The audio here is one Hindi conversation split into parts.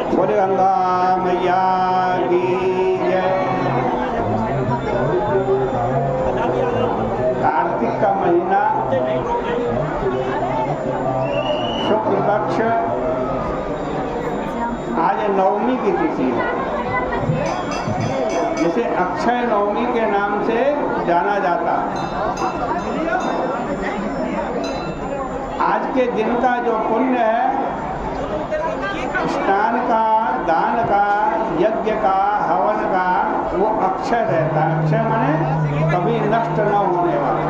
बोले गंगा मैया की जय। कार्तिक का महीना शुक्ल पक्ष, आज नवमी की तिथि है, जिसे अक्षय नवमी के नाम से जाना जाता है। आज के दिन का जो पुण्य है, स्नान का, दान का, यज्ञ का, हवन का, वो अक्षय रहता है। अक्षय माने कभी नष्ट न होने वाला।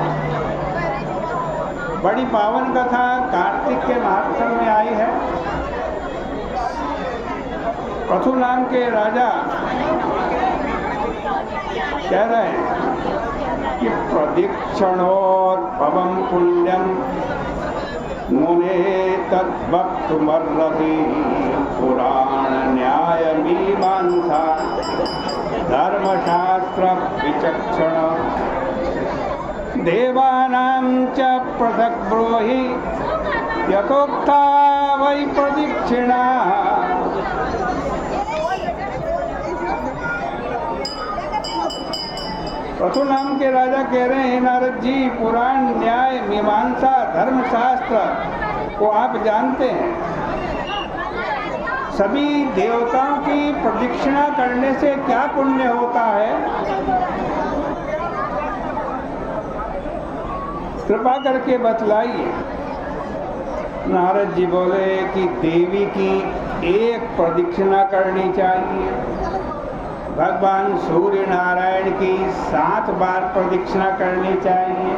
बड़ी पावन कथा कार्तिक के महात्म्य में आई है। कथु नाम के राजा कह रहे हैं कि प्रदीक्षणोद्भवं पुण्यम मुने तद्वक्तुमर्हति पुराण न्याय मीमांसा धर्मशास्त्र विचक्षण देवानां च पृथक् ब्रूहि यथोक्ता वै प्रदक्षिणा। कथु नाम के राजा कह रहे हैं, नारद जी, पुराण न्याय मीमांसा धर्मशास्त्र को आप जानते हैं। सभी देवताओं की प्रदक्षिणा करने से क्या पुण्य होता है? कृपा करके बतलाइए। नारद जी बोले कि देवी की एक प्रदक्षिणा करनी चाहिए, भगवान सूर्य नारायण की 7 बार प्रदक्षिणा करनी चाहिए,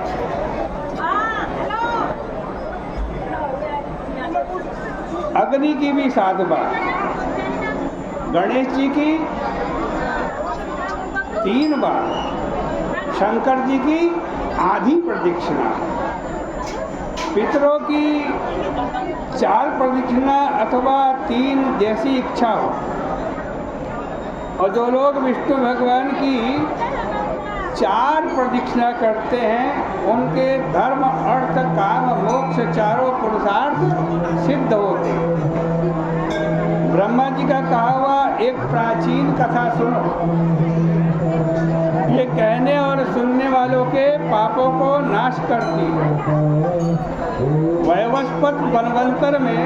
अग्नि की भी 7 बार, गणेश जी की 3 बार, शंकर जी की आधी प्रदक्षिणा, पितरों की 4 प्रदक्षिणा अथवा 3 जैसी इच्छा हो। और जो लोग विष्णु भगवान की 4 प्रदक्षिणा करते हैं, उनके धर्म अर्थ काम मोक्ष चारों पुरुषार्थ सिद्ध होते हैं। ब्रह्मा जी का कहा हुआ एक प्राचीन कथा सुनो। ये कहने और सुनने वालों के पापों को नाश करती है। वैवस्वत वनवंतर में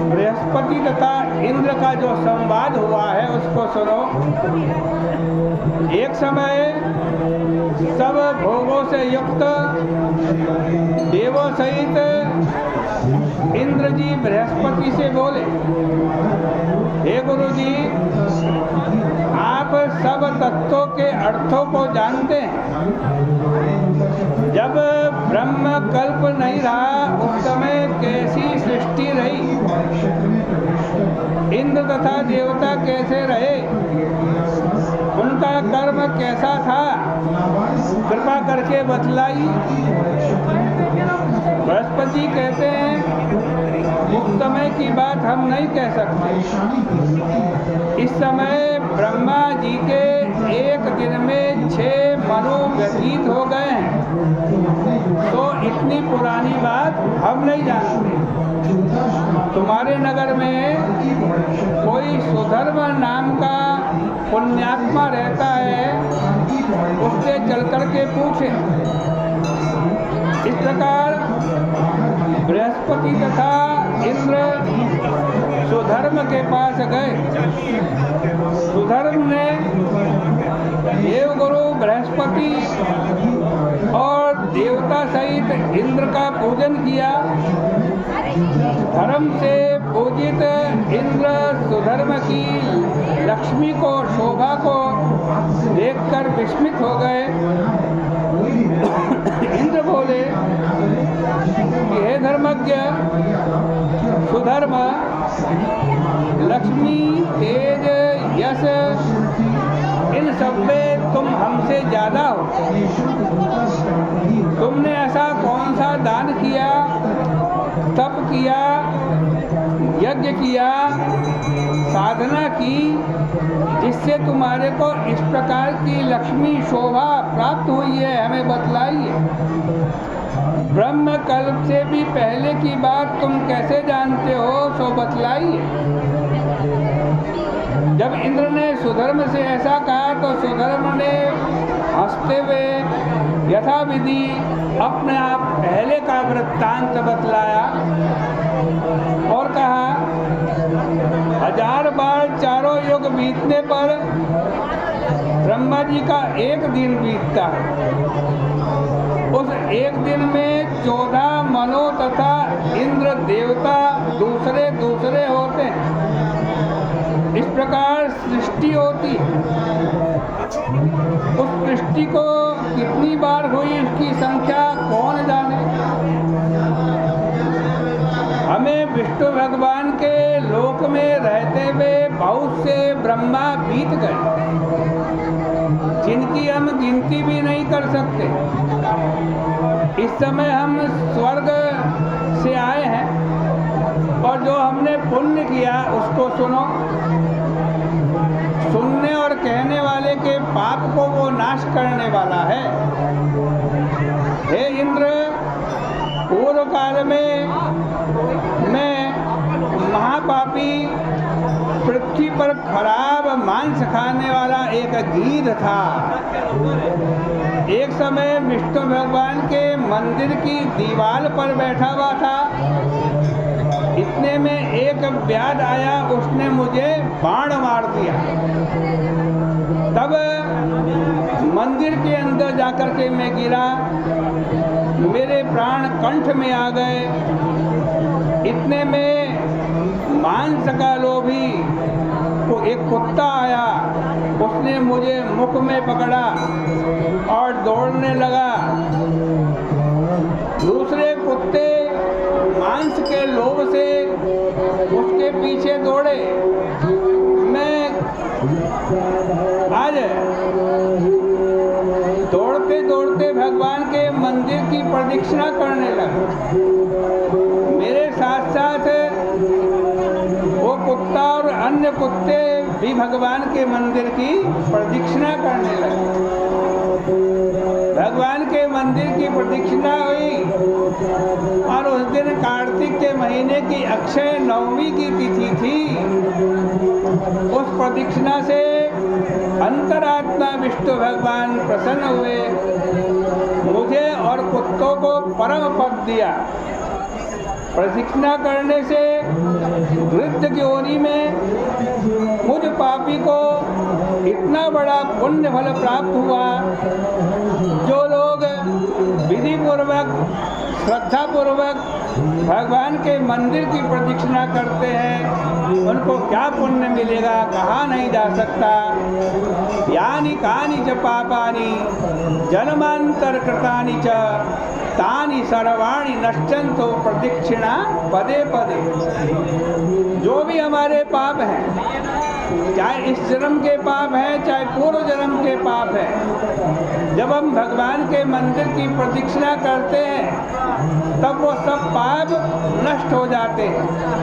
बृहस्पति तथा इंद्र का जो संवाद हुआ है, उसको सुनो। एक समय सब भोगों से युक्त देवों सहित इंद्र जी बृहस्पति से बोले, हे गुरु जी, आप सब तत्वों के अर्थों को जानते हैं। जब ब्रह्म कल्प नहीं रहा, उस समय कैसी सृष्टि रही? इंद्र तथा देवता कैसे रहे? उनका कर्म कैसा था? कृपा करके बतलाइए। बृहस्पति कहते हैं, उस समय की बात हम नहीं कह सकते। इस समय ब्रह्मा जी के एक दिन में 6 मनु व्यतीत हो गए हैं, तो इतनी पुरानी बात हम नहीं जानते। तुम्हारे नगर में कोई सुधर्म नाम का पुण्यात्मा रहता है, उससे चल कर के पूछे। इस प्रकार बृहस्पति तथा इंद्र सुधर्म के पास गए। सुधर्म ने देवगुरु बृहस्पति और देवता सहित इंद्र का पूजन किया। धर्म से पूजित इंद्र सुधर्म की लक्ष्मी को, शोभा को देखकर विस्मित हो गए। इंद्र बोले कि हे धर्मज्ञ सुधर्म, लक्ष्मी, तेज, यश, इन सब में तुम हमसे ज्यादा हो। तुमने ऐसा कौन सा दान किया, तप किया, यज्ञ किया, साधना की, जिससे तुम्हारे को इस प्रकार की लक्ष्मी शोभा प्राप्त हुई है? हमें बतलाइए। ब्रह्म कल्प से भी पहले की बात तुम कैसे जानते हो, सो बतलाइए। जब इंद्र ने सुधर्म से ऐसा कहा तो सुधर्म ने हंसते हुए यथाविधि अपने आप पहले का वृत्तांत बतलाया और कहा, 1000 बार चारों युग बीतने पर ब्रह्मा जी का एक दिन बीतता है। उस एक दिन में 14 मनो तथा इंद्र देवता दूसरे दूसरे होते हैं। इस प्रकार सृष्टि होती है। उस सृष्टि को कितनी बार हुई इसकी संख्या कौन जाने। हमें विष्णु भगवान के लोक में रहते हुए बहुत से ब्रह्मा बीत गए, जिनकी हम गिनती भी नहीं कर सकते। इस समय हम स्वर्ग से आए हैं और जो हमने पुण्य किया उसको सुनो। सुनने और कहने वाले के पाप को वो नाश करने वाला है। हे इंद्र, पूर्व काल में मैं महापापी पृथ्वी पर खराब मांस खाने वाला एक गीध था। एक समय विष्णु भगवान के मंदिर की दीवार पर बैठा हुआ था। इतने में एक व्याध आया, उसने मुझे बाण मार दिया। तब मंदिर के अंदर जाकर के मैं गिरा, मेरे प्राण कंठ में आ गए। इतने में मांस का लोभी तो एक कुत्ता आया, उसने मुझे मुख में पकड़ा और दौड़ने लगा। दूसरे कुत्ते मांस के लोभ से उसके पीछे दौड़े। मैं आज दौड़ते दौड़ते भगवान के मंदिर की प्रदक्षिणा करने लगा। मेरे साथ साथ वो कुत्ता और अन्य कुत्ते भी भगवान के मंदिर की प्रदक्षिणा करने लगे। भगवान के मंदिर की प्रदक्षिणा हुई और उस दिन कार्तिक के महीने की अक्षय नवमी की तिथि थी। उस प्रदक्षिणा से अंतरात्मा विष्णु भगवान प्रसन्न हुए, मुझे और कुत्तों को परम पद दिया। प्रदक्षिणा करने से वृद्ध योनि में मुझ पापी को इतना बड़ा पुण्य फल प्राप्त हुआ। जो लोग विधि पूर्वक श्रद्धा पूर्वक भगवान के मंदिर की प्रदक्षिणा करते हैं, उनको क्या पुण्य मिलेगा कहा नहीं जा सकता। यानी कानि च पापानि जन्मांतर कृतानि च तानि सर्वाणि नश्यन्तो प्रदक्षिणा पदे पदे। जो भी हमारे पाप हैं, चाहे इस जन्म के पाप हैं चाहे पूर्व जन्म के पाप हैं, जब हम भगवान के मंदिर की प्रदक्षिणा करते हैं तब वो सब पाप नष्ट हो जाते हैं।